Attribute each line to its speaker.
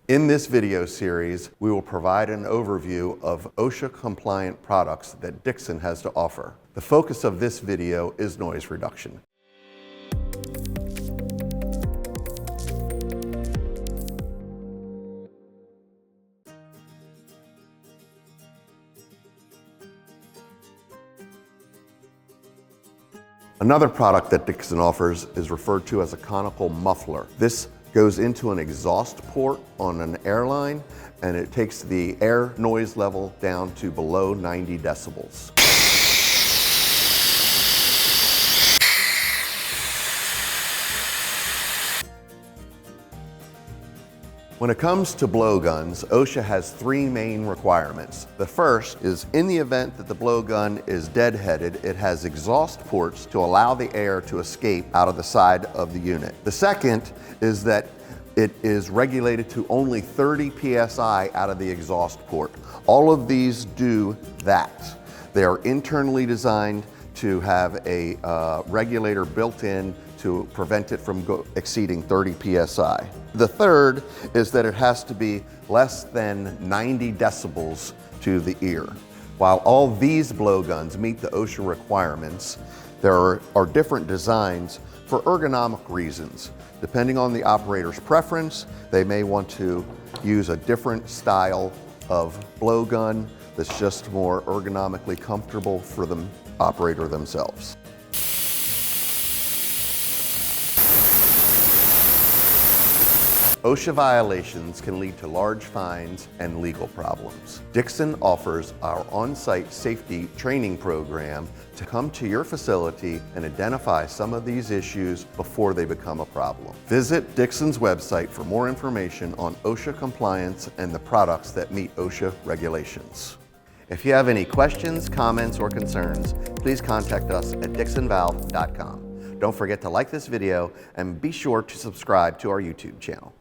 Speaker 1: In this video series, we will provide an overview of OSHA-compliant products that Dixon has to offer. The focus of this video is noise reduction. Another product that Dixon offers is referred to as a conical muffler. This goes into an exhaust port on an airline, and it takes the air noise level down to below 90 decibels. When it comes to blowguns, OSHA has three main requirements. The first is in the event that the blowgun is deadheaded, it has exhaust ports to allow the air to escape out of the side of the unit. The second is that it is regulated to only 30 PSI out of the exhaust port. All of these do that. They are internally designed to have a regulator built in to prevent it from exceeding 30 PSI. The third is that it has to be less than 90 decibels to the ear. While all these blowguns meet the OSHA requirements, there are different designs for ergonomic reasons. Depending on the operator's preference, they may want to use a different style of blowgun that's just more ergonomically comfortable for the operator themselves. OSHA violations can lead to large fines and legal problems. Dixon offers our on-site safety training program to come to your facility and identify some of these issues before they become a problem. Visit Dixon's website for more information on OSHA compliance and the products that meet OSHA regulations. If you have any questions, comments, or concerns, please contact us at dixonvalve.com. Don't forget to like this video and be sure to subscribe to our YouTube channel.